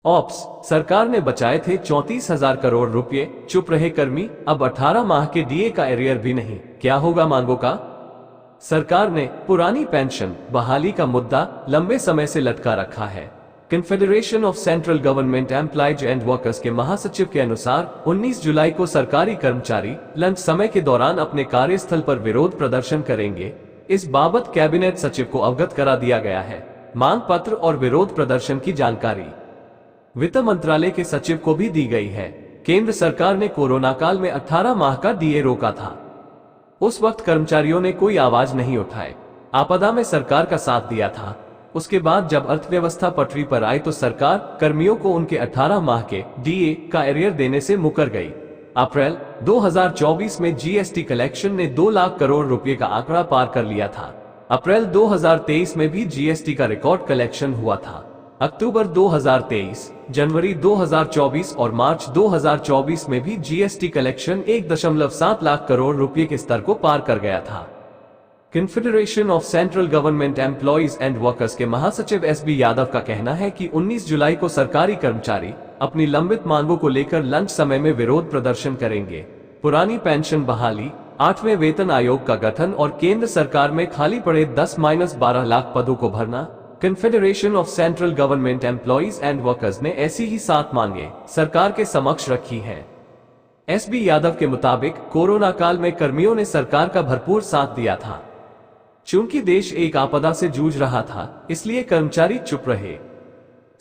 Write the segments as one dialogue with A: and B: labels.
A: Ops, सरकार ने बचाए थे 34,000 करोड़ रुपए, चुप रहे कर्मी, अब 18 माह के डीए का एरियर भी नहीं, क्या होगा मांगों का। सरकार ने पुरानी पेंशन बहाली का मुद्दा लंबे समय से लटका रखा है। Confederation of central government employees and workers के महासचिव के अनुसार 19 जुलाई को सरकारी कर्मचारी लंच समय के दौरान अपने कार्यस्थल पर विरोध प्रदर्शन करेंगे। इस बाबत कैबिनेट सचिव को अवगत करा दिया गया है। मांग पत्र और विरोध प्रदर्शन की जानकारी वित्त मंत्रालय के सचिव को भी दी गई है। केंद्र सरकार ने कोरोना काल में 18 माह का डीए रोका था। उस वक्त कर्मचारियों ने कोई आवाज नहीं उठाए, आपदा में सरकार का साथ दिया था। उसके बाद जब अर्थव्यवस्था पटरी पर आई तो सरकार कर्मियों को उनके 18 माह के डीए का एरियर देने से मुकर गई। अप्रैल 2024 में जीएसटी कलेक्शन ने 2 लाख करोड़ रुपए का आंकड़ा पार कर लिया था। अप्रैल 2023 में भी जीएसटी का रिकॉर्ड कलेक्शन हुआ था। अक्टूबर 2023, जनवरी 2024 और मार्च 2024 में भी जीएसटी कलेक्शन 1.7 लाख करोड़ रुपए के स्तर को पार कर गया था। Confederation of central government employees and workers के महासचिव एसबी यादव का कहना है कि 19 जुलाई को सरकारी कर्मचारी अपनी लंबित मांगों को लेकर लंच समय में विरोध प्रदर्शन करेंगे। पुरानी पेंशन बहाली, 8वें वेतन आयोग का गठन और केंद्र सरकार में खाली पड़े 10-12 लाख पदों को भरना। Confederation of central government employees and workers ने ऐसी ही 7 मांगे सरकार के समक्ष रखी है। एसबी यादव के मुताबिक कोरोना काल में कर्मियों ने सरकार का भरपूर साथ दिया था। चूंकि देश एक आपदा से जूझ रहा था, इसलिए कर्मचारी चुप रहे।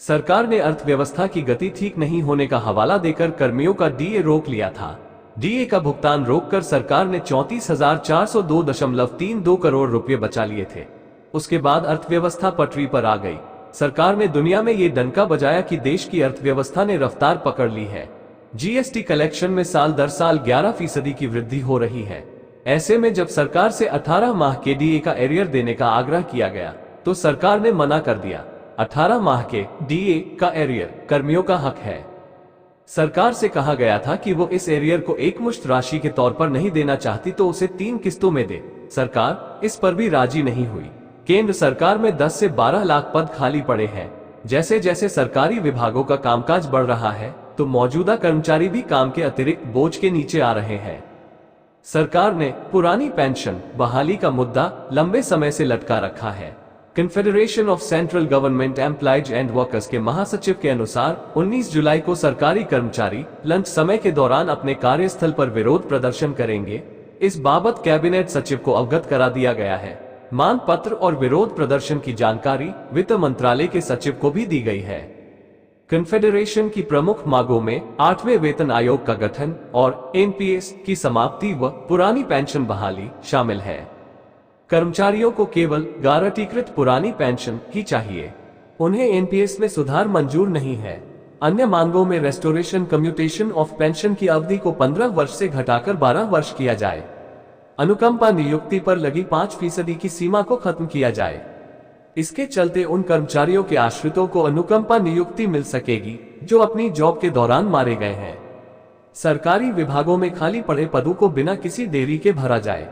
A: सरकार ने अर्थव्यवस्था की गति ठीक नहीं होने का हवाला देकर कर्मियों का डीए रोक लिया था। डीए का भुगतान रोककर सरकार ने 34,402.32 करोड़ रुपए बचा लिए थे। उसके बाद अर्थव्यवस्था पटरी पर आ गई। सरकार ने दुनिया में ये डंका बजाया कि देश की अर्थव्यवस्था ने रफ्तार पकड़ ली है। जीएसटी कलेक्शन में साल दर साल 11% की वृद्धि हो रही है। ऐसे में जब सरकार से 18 माह के डीए का एरियर देने का आग्रह किया गया तो सरकार ने मना कर दिया। 18 माह के डीए का एरियर कर्मियों का हक है। सरकार से कहा गया था कि वो इस एरियर को एकमुश्त राशि के तौर पर नहीं देना चाहती तो उसे 3 किस्तों में दे। सरकार इस पर भी राजी नहीं हुई। केंद्र सरकार में 10 से 12 लाख पद खाली पड़े हैं। जैसे जैसे सरकारी विभागों का कामकाज बढ़ रहा है तो मौजूदा कर्मचारी भी काम के अतिरिक्त बोझ के नीचे आ रहे हैं। सरकार ने पुरानी पेंशन बहाली का मुद्दा लंबे समय से लटका रखा है। Confederation of central government employees and workers के महासचिव के अनुसार 19 जुलाई को सरकारी कर्मचारी लंच समय के दौरान अपने कार्यस्थल पर विरोध प्रदर्शन करेंगे। इस बाबत कैबिनेट सचिव को अवगत करा दिया गया है। मांग पत्र और विरोध प्रदर्शन की जानकारी वित्त मंत्रालय के सचिव को भी दी गई है। कन्फेडरेशन की प्रमुख मांगों में 8वें वेतन आयोग का गठन और एनपीएस की समाप्ति व पुरानी पेंशन बहाली शामिल है। कर्मचारियों को केवल गारंटीकृत पुरानी पेंशन ही चाहिए, उन्हें एनपीएस में सुधार मंजूर नहीं है। अन्य मांगों में रेस्टोरेशन कम्यूटेशन ऑफ पेंशन की अवधि को 15 वर्ष से घटाकर 12 वर्ष किया जाए। अनुकंपा नियुक्ति पर लगी 5% की सीमा को खत्म किया जाए। इसके चलते उन कर्मचारियों के आश्रितों को अनुकंपा नियुक्ति मिल सकेगी जो अपनी जॉब के दौरान मारे गए हैं। सरकारी विभागों में खाली पड़े पदों को बिना किसी देरी के भरा जाए।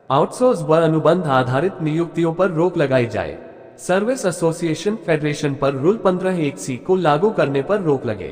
A: आउटसोर्स व अनुबंध आधारित नियुक्तियों पर रोक लगाई जाए। सर्विस एसोसिएशन फेडरेशन पर रूल 15(1) को लागू करने पर रोक लगे।